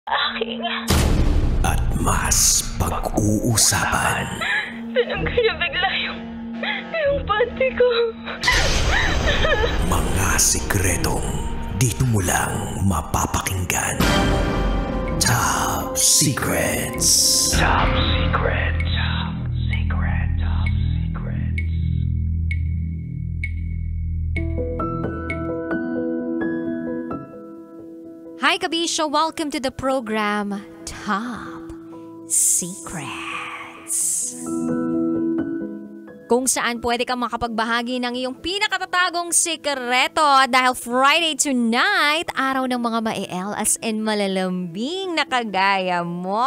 aking At mas pag-uusapan. tinanggal niya bigla yung panty ko. Mga sikretong dito mo lang mapapakinggan. Top Secrets. Top Secrets. Top Secret. Top Secrets. Hi, Kabisyo! Welcome to the program Top Secrets. Kung saan pwede kang makapagbahagi ng iyong pinakatatagong sikreto dahil Friday tonight, araw ng mga ma-EL as in malalambing na kagaya mo.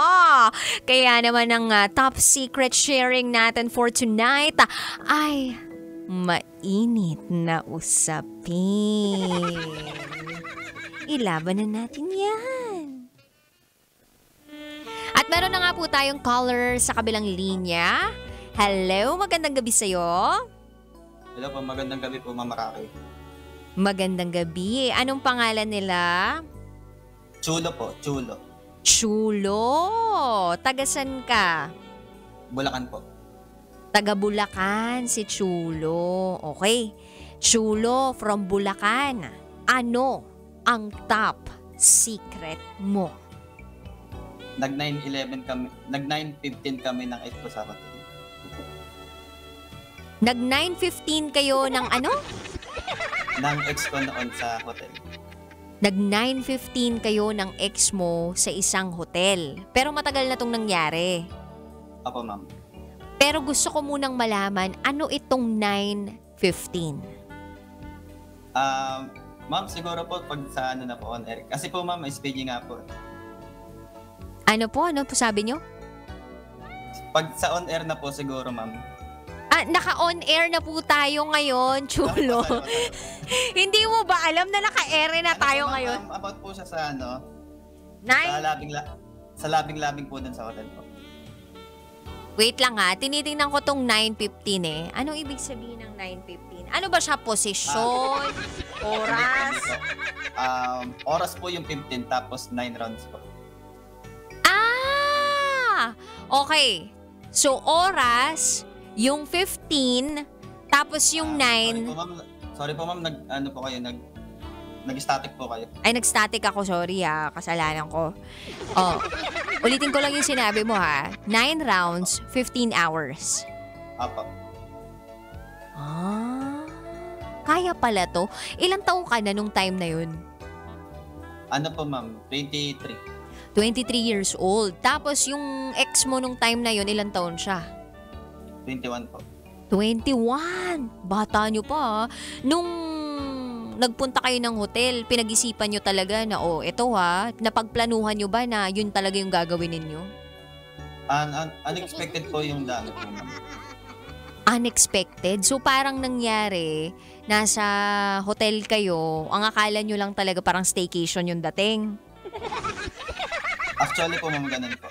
Kaya naman ang top secret sharing natin for tonight ay mainit na usapin. Ilaban na natin yan. At meron na nga po tayong caller sa kabilang linya. Hello, magandang gabi sa'yo. Hello po, magandang gabi po, Ma'am Rocky. Magandang gabi. Anong pangalan nila? Chulo po, Chulo. Chulo. Tagasan ka? Bulacan po. Taga Bulacan si Chulo. Okay. Chulo from Bulacan. Ano ang top secret mo? Nag 9:11 kami, nag 9:15 kami ng 8 po sa hotel. Nag 9:15 kayo ng ano? Ng ex ko noon sa hotel. Nag 9:15 kayo ng ex mo sa isang hotel. Pero matagal na tong nangyari. Apo, ma'am. Pero gusto ko munang malaman, ano itong 9:15? Ma'am, siguro po pag sa ano na po on air. Kasi po, ma'am, speaking nga po. Ano po sabi nyo? Pag sa on air na po siguro, ma'am. Naka-on air na po tayo ngayon, Chulo. Hindi mo ba alam na naka-air na tayo Ano po, ngayon? ma'am, about po siya sa ano? Nine? Sa labing-labing po dun sa hotel po. Wait lang ha, tinitingnan ko tong 9:15 eh. Anong ibig sabihin ng 9:15? Ano ba siya? Posisyon? Oras? Oras po yung 15 tapos 9 rounds po. Okay. So, oras, yung 15, tapos yung 9. Sorry po, ma'am. Nag-static po kayo. Ay, nag-static ako. Sorry ha. Kasalanan ko. Ulitin ko lang yung sinabi mo ha. 9 rounds, 15 hours. Apo. Kaya pala to. Ilang taong ka na nung time na yun? Ano po, ma'am? 23. 23 years old. Tapos yung ex mo nung time na yun, ilang taon siya? 21 po. 21! Bata nyo pa ha. Nung nagpunta kayo ng hotel, pinag-isipan nyo talaga na, eto ha, napagplanuhan nyo ba na yun talaga yung gagawin ninyo? Unexpected po yung dami po, ma'am. Unexpected? So parang nangyari, nasa hotel kayo, ang akala nyo lang talaga parang staycation yung dating. Actually po, ma'am, ganun po.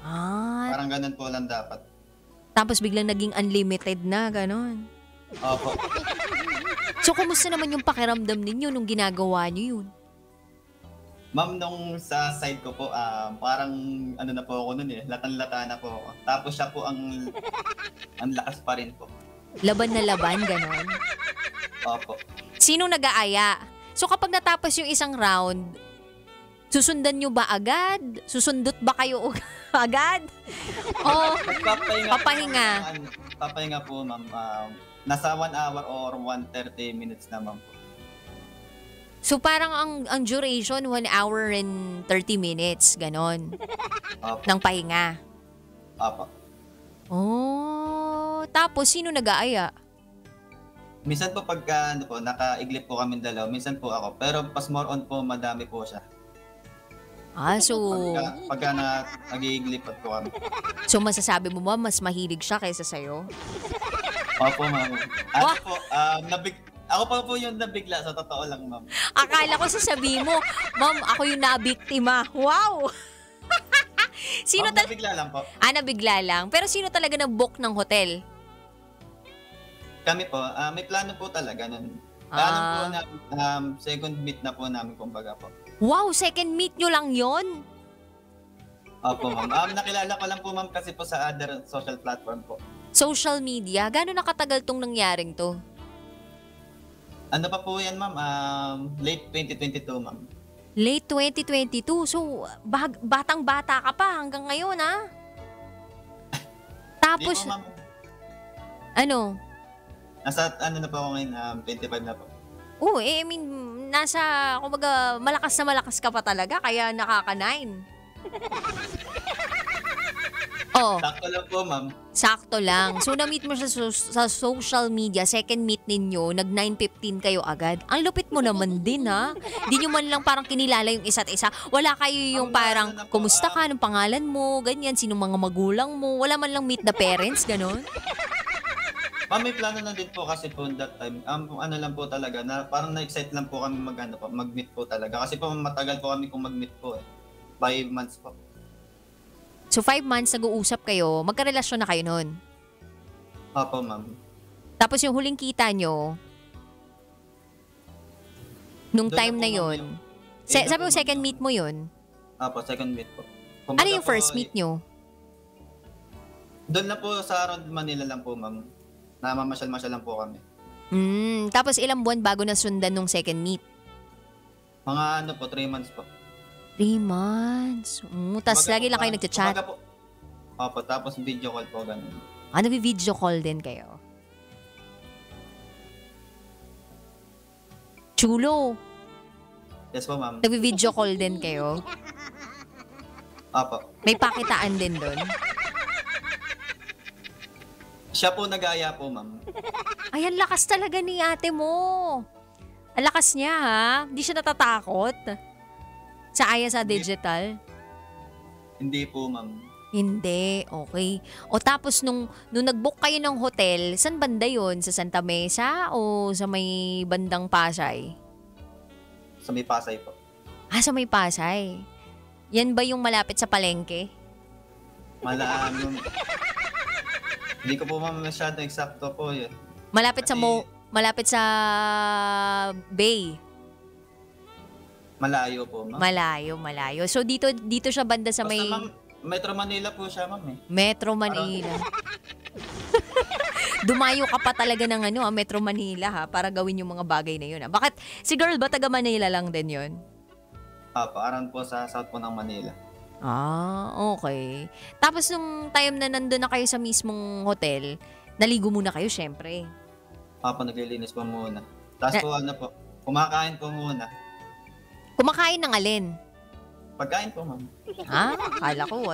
Parang ganun po lang dapat. Tapos biglang naging unlimited na, ganon. Opo. So, kumusta naman yung pakiramdam ninyo nung ginagawa nyo yun? Ma'am, nung sa side ko po, parang ano na po ako nun latan-lata na po ako. Tapos siya po ang lakas pa rin po. Laban na laban, ganon. Opo. Sino nag-aaya? So, kapag natapos yung isang round, susundan nyo ba agad? Susundot ba kayo agad? O papahinga? Papahinga po, ma'am. Nasa 1 hour or 130 minutes na, ma'am po. So parang ang duration 1 hour and 30 minutes, ganon. Opo. Ng pahinga. Opo. Tapos sino nag-aaya? Minsan po pagka naka-iglip po kami dalaw, minsan po ako. Pero pas more on po, madami po siya. So Pagka nag-iiglipat po kami. So masasabi mo ba mas mahilig siya kaysa sa'yo? Opo, ma'am. Ako pa po yung nabigla, sa totoo lang, ma'am. Akala ko sasabihin mo, ma'am, ako yung nabiktima. Wow! Nabigla lang po. Nabigla lang. Pero sino talaga nag-book ng hotel? Kami po, may plano po talaga nun. Plano po na, second meet na po namin kumbaga po. Wow, second meet nyo lang yon? Opo, ma'am. Nakilala ko lang po, ma'am, kasi po sa other social platform po. Social media, gano'n nakatagal tong nangyaring to? Ano pa po yan, ma'am? Late 2022, ma'am. Late 2022. So, batang-bata ka pa hanggang ngayon, ha? Di Tapos, po, ma'am. ano? Nasa, ano na po ako ngayon, 25 na po. I mean, kumbaga, malakas ka pa talaga, kaya nakaka-9. Oh, Sakto lang po, ma'am. sakto lang. So, na-meet mo siya sa social media, second meet ninyo, nag 9:15 kayo agad. Ang lupit mo naman din, ha? Di nyo man lang parang kinilala yung isa't isa. Wala kayo yung parang, kumusta ka, anong pangalan mo, ganyan, sinong mga magulang mo. Wala man lang meet the parents, ganon. Ma'am, may plano na din po kasi po that time. Ano lang po talaga, na parang na-excite lang po kami mag-meet po talaga. Kasi po matagal po kami kung mag-meet po eh. 5 months po. So, 5 months nag-uusap kayo, magkarelasyon na kayo nun. Opo, ma'am. Tapos yung huling kita nyo, nung Doon time na na po, yun, ma'am, sabi po, mo second ma'am. meet mo yun, Opo, second meet po. ano Kumbaga yung po, first meet nyo? Doon na po sa around Manila lang po, ma'am. Namamasyal-masyal lang po kami. Tapos ilang buwan bago nasundan nung second meet? Mga ano po, 3 months po. 3 months. Tapos Kumbaga lagi po, lang kayo nagchat-chat. kumbaga po. Opo, tapos video call po, ganun. Nag-video call din kayo. Chulo. Yes po, ma'am. Nag-video call din kayo. Opo. May pakitaan din doon. Siya po nag-aya po, ma'am. Ay, ang lakas talaga ni ate mo. Ang lakas niya, ha? Hindi siya natatakot. Sa aya sa digital? Hindi po, ma'am. Hindi, okay. O tapos nung nag-book kayo ng hotel, saan banda yun? Sa Santa Mesa o sa may bandang Pasay? Sa may Pasay po. Sa may Pasay. Yan ba yung malapit sa palengke? Hindi ko po, ma'am, masyado eksakto po yun. Malapit sa Bay. Malayo po, ma'am. Malayo. So dito siya banda sa Basta, may ma'am, Metro Manila po siya, ma'am eh. Metro Manila. Dumayo ka pa talaga ng Metro Manila ha, para gawin yung mga bagay na yun. Bakit si girl ba taga Manila lang din yun? Around po sa south po ng Manila. Okay. Tapos nung time na nandun na kayo sa mismong hotel, naligo muna kayo syempre. Naglilinis po muna. Tapos po, kumakain po muna. Kumakain ng alin? Pagkain po, ma'am. Kala ko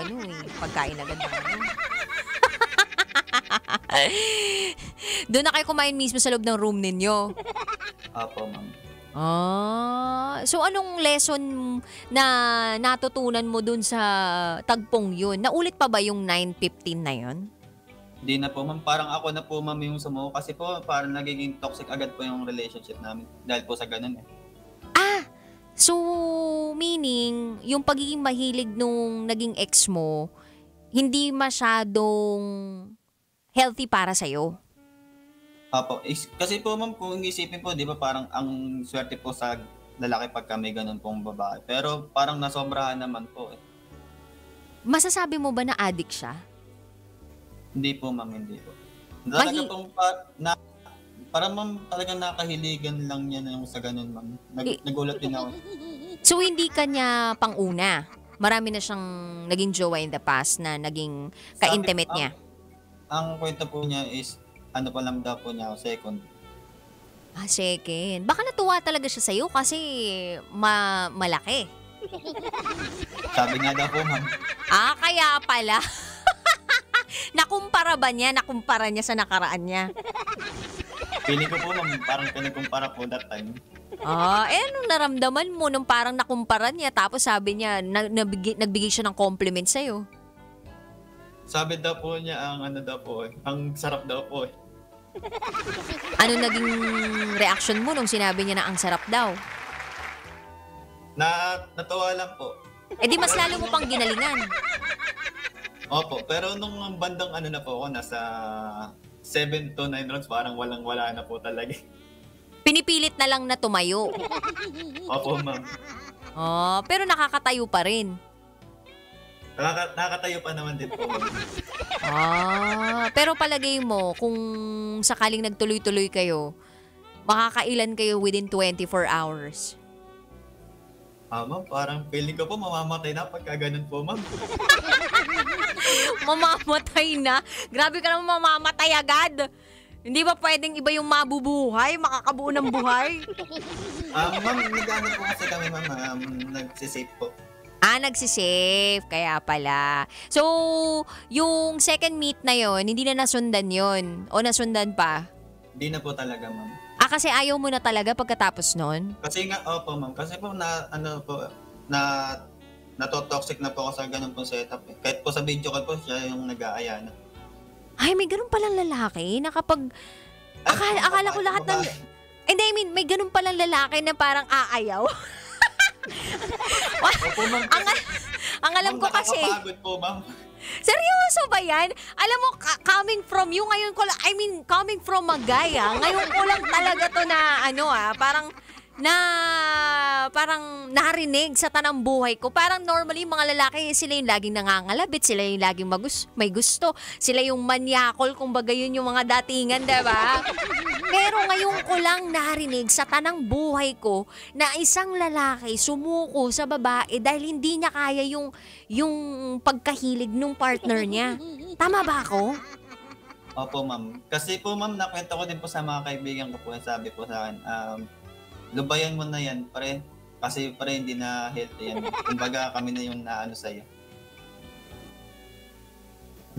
pagkain agad ng Doon na kayo kumain mismo sa loob ng room ninyo? Opo, ma'am. So anong lesson na natutunan mo dun sa tagpong yun? Naulit pa ba yung 9:15 na yun? Hindi na po, ma'am. Parang ako na po, ma'am, yung sumuko. Kasi po, parang nagiging toxic agad po yung relationship namin. Dahil po sa ganun eh. So, meaning, yung pagiging mahilig nung naging ex mo, hindi masyadong healthy para sa'yo? Opo. Kasi po, ma'am, kung isipin po, di ba parang ang swerte po sa lalaki pagka may ganun pong babae. Pero parang nasobrahan naman po eh. Masasabi mo ba na addict siya? Hindi po, ma'am, hindi po. Talaga pong parang, ma'am, talagang nakahiligan lang niya na yung sa ganun, ma'am. Nagulat din ako. So, hindi ka niya pang-una? Marami na siyang naging jowa in the past na naging ka-intimate niya? Ang kwento po niya is, pa lang daw po niya, second. Second. Baka natuwa talaga siya sa'yo kasi malaki. Sabi nga daw po, ma'am. Kaya pala. Nakumpara ba niya? Nakumpara niya sa nakaraan niya? Feeling ko po, ma'am, parang pinagkumpara po that time. Anong naramdaman mo nung parang nakumpara niya tapos sabi niya, nagbigay siya ng compliment sa'yo? Sabi daw po niya ang sarap daw po eh. Ano naging reaction mo nung sinabi niya na ang sarap daw? Natawa lang po. Di mas lalo mo pang ginalingan. Opo, pero nung bandang na po ako, nasa 7 to 9 rounds, parang walang-wala na po talaga. Pinipilit na lang na tumayo. Opo, ma'am. Pero nakakatayo pa rin. Nakakatayo pa naman din po. Pero palagay mo, kung sakaling nagtuloy-tuloy kayo, makakailan kayo within 24 hours? Ma'am, parang feeling ko po mamamatay na pagka ganun po, ma'am. Mamamatay na? Grabe ka naman mamamatay agad. Hindi ba pwedeng iba yung mabubuhay, makakabuo ng buhay? Ma'am, nag-ano po kasi kami, ma'am, nagsisave po. Nagsisave. Kaya pala. So, yung second meet na yon hindi na nasundan yon o nasundan pa? Hindi na po talaga, ma'am. Kasi ayaw mo na talaga pagkatapos nun? Kasi nga, opo, ma'am. Kasi po, natotoxic na po ako sa ganun pong setup. Eh. Kahit po sa video call po, siya yung nag-aaya na. Ay, may ganun palang lalaki na kapag... Akala ko lahat ng... Hindi, I mean, may ganun palang lalaki na parang aayaw. Opo, ma'am. Ang alam ko kasi... Nakakapagod po, ma'am. Seryoso ba yan? Alam mo, coming from you, ngayon ko lang, I mean, coming from a guy, ngayon ko lang talaga to na, parang narinig sa tanang buhay ko. Parang normally, mga lalaki, sila yung laging nangangalabit, sila yung laging may gusto, sila yung manyakol, kumbaga yun yung mga datingan, diba? Pero ngayon ko lang narinig sa tanang buhay ko na isang lalaki sumuko sa babae dahil hindi niya kaya yung pagkahilig ng partner niya. Tama ba ako? Opo, ma'am. Kasi po, ma'am, nakwento ko din po sa mga kaibigan ko po, sabi po sa akin, lubayan mo na yan, pare. Kasi pare, hindi na healthy yan. Kumbaga, kami na yung naano sa'yo.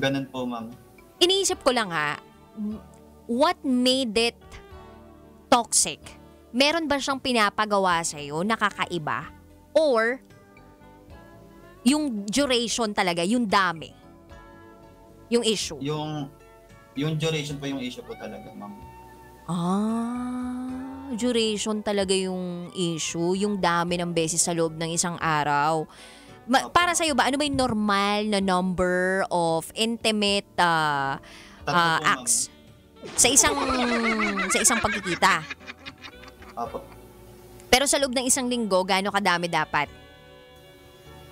Ganun po, ma'am. Iniisip ko lang what made it toxic? Meron ba siyang pinapagawa sa'yo, nakakaiba? Or, yung duration talaga, yung dami? Yung issue? Yung duration po yung issue po talaga, ma'am. Duration talaga yung issue, yung dami ng beses sa loob ng isang araw. Para sa'yo ba, ano ba yung normal na number of intimate acts sa isang pagkikita? Opo. Pero sa loob ng isang linggo, gaano kadami dapat?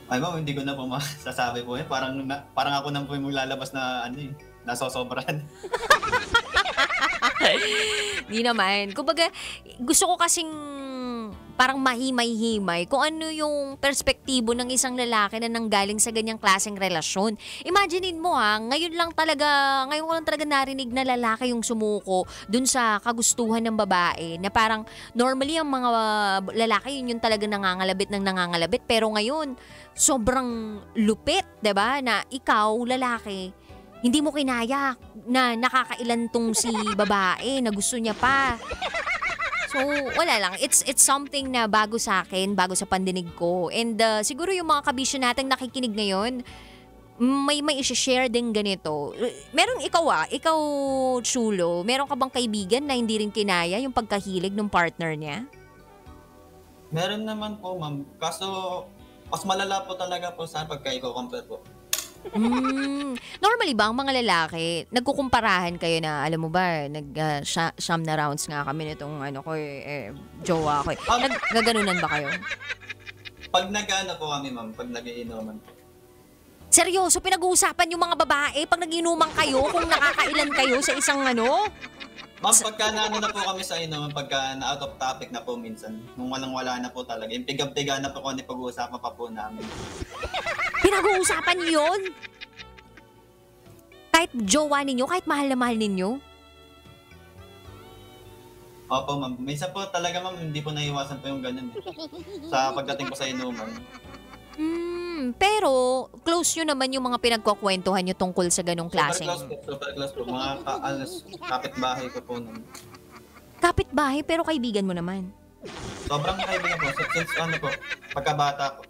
Ay, ma'am, hindi ko na po masasabi po yan. Parang ako na po yung lalabas na nasosobran. Di naman. Kumbaga, gusto ko kasing parang mahimay-himay kung ano yung perspektibo ng isang lalaki na nanggaling sa ganyang klaseng relasyon. Imaginein mo ngayon ko lang talaga narinig na lalaki yung sumuko dun sa kagustuhan ng babae na parang normally ang mga lalaki yun yung talaga nangangalabit pero ngayon sobrang lupit, 'di ba? Na ikaw lalaki hindi mo kinaya na nakakailan tong si babae na gusto niya pa. So, wala lang. It's something na bago sa akin, bago sa pandinig ko. And siguro yung mga kabisyo natin nakikinig ngayon, may i-share din ganito. Meron ikaw Chulo, meron ka bang kaibigan na hindi rin kinaya yung pagkahilig ng partner niya? Meron naman po, ma'am. Kaso, mas malala po talaga po sa pagka i-compare po. Normally ba ang mga lalaki, nagkukumparahan kayo na, alam mo ba, siyam na rounds nga kami nitong jowa ko. Naggaganunan ba kayo? Pag nag-ano po kami, ma'am, pag nag-iinuman po. Seryoso, pinag-uusapan yung mga babae pag nag-inuman kayo kung nakakailan kayo sa isang Ma'am, pagka na po kami sa inuman, pagka na out of topic na po minsan, nung walang-wala na po talaga, yung pigab-tiga na po kung pag-uusapan pa po namin. Pinag-uusapan niyo yun? Kahit jowa ninyo, kahit mahal na mahal ninyo? Opo, ma'am. Minsan po talaga, ma'am, hindi po naiwasan po yung ganun. Sa pagdating po sa inuman. Pero close nyo naman yung mga pinagkukwentuhan nyo tungkol sa ganong klaseng. Super close po. Mga kapitbahay ko po nun. Kapitbahay pero kaibigan mo naman? Sobrang kaibigan po. Since pagkabata po.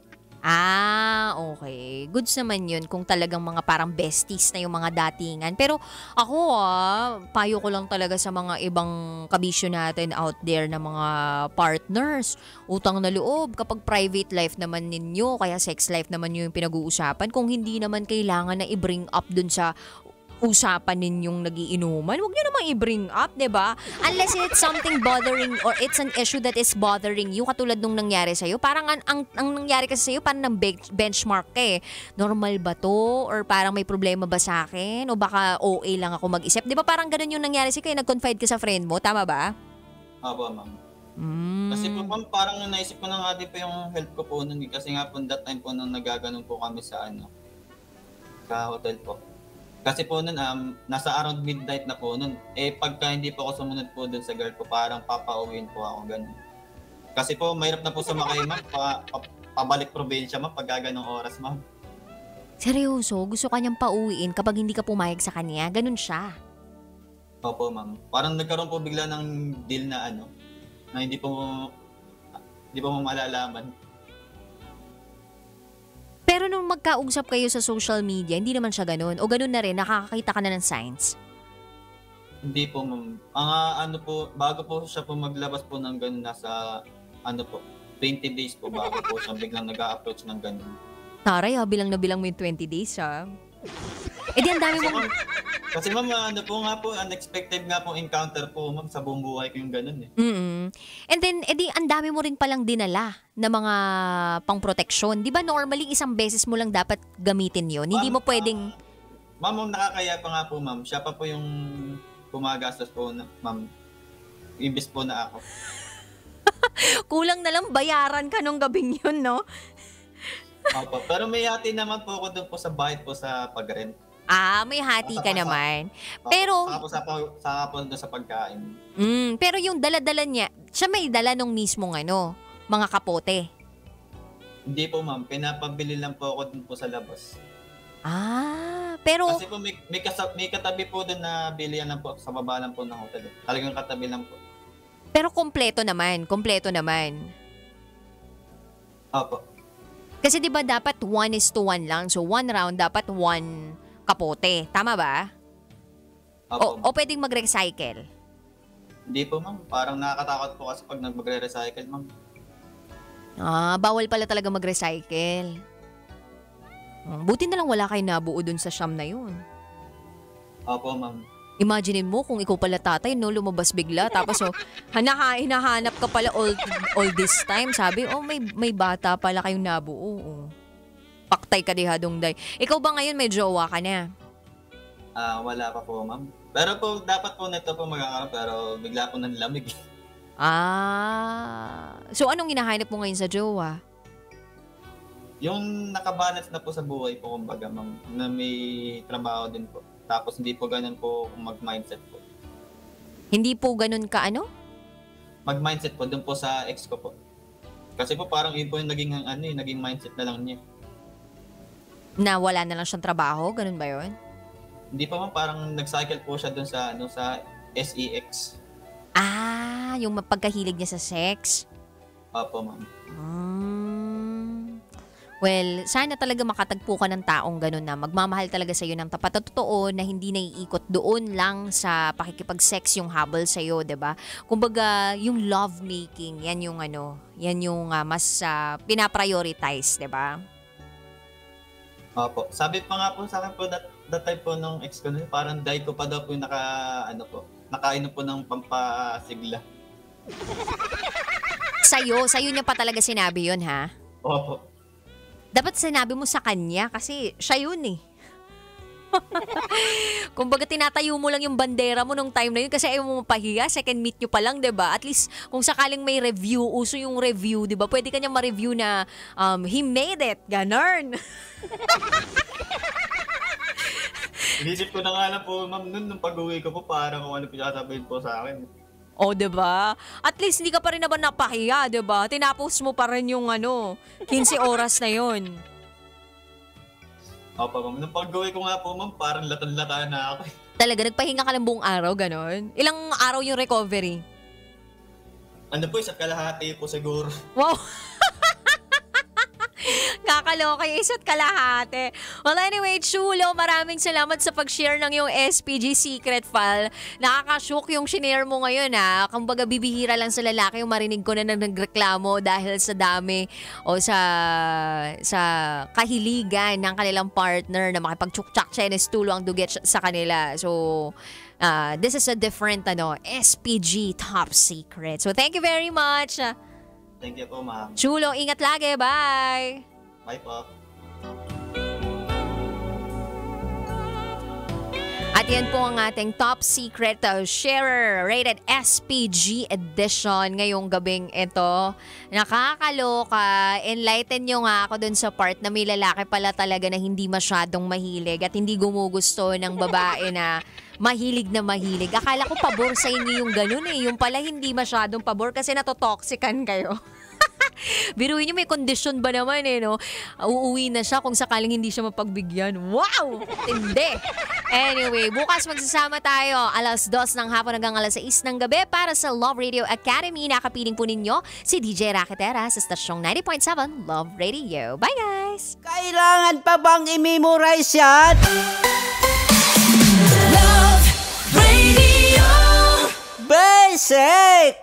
Okay. Goods naman yun kung talagang mga parang besties na yung mga datingan. Pero ako payo ko lang talaga sa mga ibang kabisyo natin out there na mga partners. Utang na loob kapag private life naman ninyo, kaya sex life naman yung pinag-uusapan. Kung hindi naman kailangan na i-bring up dun sa usapan ninyong nagiinuman, huwag niyo namang i-bring up, 'di ba? Unless it's something bothering or it's an issue that is bothering you, katulad nung nangyari sa'yo. Parang ang nangyari kasi sa'yo, parang ng benchmark ka eh. Normal ba to? Or parang may problema ba sa akin? O baka OA lang ako mag-isip? 'Di ba parang ganun yung nangyari sa'yo, kaya nag-confide ka sa friend mo, tama ba? Opo, ma'am. Kasi po ma'am, parang naisip ko na nga din po yung health ko po nun. Kasi nga po that time po nung nagaganon po kami sa sa hotel po. Kasi po nun, nasa around midnight na po nun. Pagka hindi po ako sumunod po dun sa girl ko, parang papauwiin po ako, ganun. Kasi po, mahirap na po sumakay, ma'am. Pabalik probinsya, ma'am, pag ganong oras, ma'am. Seryoso? Gusto kanyang pauwiin kapag hindi ka pumayag sa kanya? Ganun siya? Opo, ma'am. Parang nagkaroon po bigla ng deal na na hindi po malalaman. Pero nung magkausap kayo sa social media, hindi naman siya ganun? O ganun na rin, nakakakita ka na ng signs? Hindi po, ma'am. Bago po siya po maglabas po ng ganun, nasa, 20 days po bago po siya biglang nag-a-approach ng ganun. Taray bilang na bilang mo yung 20 days ha. Di ang dami mong... Kasi ma'am, unexpected nga pong encounter po, ma'am, sa buong buhay ko yung ganun eh. And then, ang dami mo rin palang dinala na mga pang-proteksyon. Di ba normally isang beses mo lang dapat gamitin yon? Hindi mo pwedeng... Ma'am, nakakaya pa nga po, ma'am. Siya pa po yung pumagastos po, ma'am. Imbis po na ako. Kulang na lang bayaran ka nung gabing yun, no? Opo. Pero may hati naman po ako doon po sa bayad po sa pag-rent. May hati ka naman. Pero... Saka po doon sa pagkain. Pero yung dala-dala niya, siya may dala nung mismong mga kapote. Hindi po, ma'am. Pinapabili lang po ako doon po sa labas. Pero... Kasi po may katabi po doon na bilihan lang po sa baba lang po ng hotel. Talagang katabi lang po. Pero kompleto naman. Opo. Kasi 'di ba dapat 1:1 lang. So 1 round dapat 1 kapote. Tama ba? Opo. O pwedeng mag-recycle? Hindi po, ma'am. Parang nakakatakot po kasi pag magre-recycle, ma'am. Bawal pala talaga mag-recycle. Buti na lang wala kayo nabuo dun sa Siam na yun. Opo, ma'am. Imaginein mo kung ikaw pala tatay, no, lumabas bigla. Tapos, hinahanap ka pala all this time. Sabi, may bata pala kayong nabuo. Paktay ka dihadong day. Ikaw ba ngayon may jowa ka na? Wala pa po, ma'am. Pero po, dapat po nito po magkakaroon, pero bigla po nanlamig. So anong hinahanap mo ngayon sa jowa? Yung nakabalance na po sa buhay po, kumbaga, ma'am, na may trabaho din po. Tapos hindi po ganun po mag-mindset po. Hindi po ganun ka Mag-mindset po, dun po sa ex ko po. Kasi po parang yun po yung naging mindset na lang niya. Na wala na lang siyang trabaho? Ganun ba yun? Hindi pa, ma'am, parang nag-cycle po siya dun sa, sa SEX. Yung pagkahilig niya sa sex? Opo, ma'am. Well, sana talaga makatagpo ka ng taong ganun na magmamahal talaga sa'yo ng tapat at totoo na hindi naiikot doon lang sa pakikipag-sex yung habol sa'yo, diba? Kumbaga, yung love-making, yan yung mas pinaprioritize, diba? Opo. Sabi pa nga po sa akin po that time po nung ex ko nun, parang dahil ko pa daw po nakainom po ng pampasigla. Sa'yo niya pa talaga sinabi yun, ha? Opo. Dapat sinabi mo sa kanya kasi siya yun eh. Kumbaga tinatayo mo lang yung bandera mo nung time na yun kasi ayaw mo mapahiya, second meet nyo pa lang, diba? At least kung sakaling may review, uso yung review, diba? Pwede ka niya ma-review na he made it, ganun. Inisip ko na nga lang po, ma'am, nung pag-uwi ko po, parang kung ano pinatasabihin po sa akin. Diba? At least hindi ka pa rin naman napahiya, diba? Tinapos mo pa rin yung 15 oras na yun. Opo, ma'am. Nung pag-uwi ko nga po, ma'am, parang latan-lata na ako. Talaga, nagpahinga ka lang buong araw, ganon? Ilang araw yung recovery? Isa't kalahati po siguro. Wow! Kakaloka yung isa't kalahati. Well, anyway, Chulo, maraming salamat sa pag-share ng yung SPG secret file. Nakakashock yung shinare mo ngayon, ha. Kumbaga, bibihira lang sa lalaki yung marinig ko na nagreklamo dahil sa dami o sa kahiligan ng kanilang partner na makipag-tsuktsak chenes tulo ang duget sa kanila. So, this is a different SPG top secret. So, thank you very much. Thank you po, ma'am. Chulo, ingat lagi. Bye! Bye po. At yan po ang ating top secret sharer rated SPG edition ngayong gabing ito. Nakakaloka. Enlighten nyo nga ako dun sa part na may lalaki pala talaga na hindi masyadong mahilig at hindi gumugusto ng babae na mahilig na mahilig. Akala ko pabor sa inyo yung ganun eh. Yung pala hindi masyadong pabor kasi natotoxican kayo. Biruin niyo, may kondisyon ba naman no? Uuwi na siya kung sakaling hindi siya mapagbigyan. Wow! Hindi! Anyway, bukas magsasama tayo 2:00 ng hapon hanggang 6:00 ng gabi para sa Love Radio Academy. Nakapiling po ninyo si DJ Raketera sa stasyong 90.7 Love Radio. Bye guys! Kailangan pa bang i-memorize yan? Love Radio. Basic!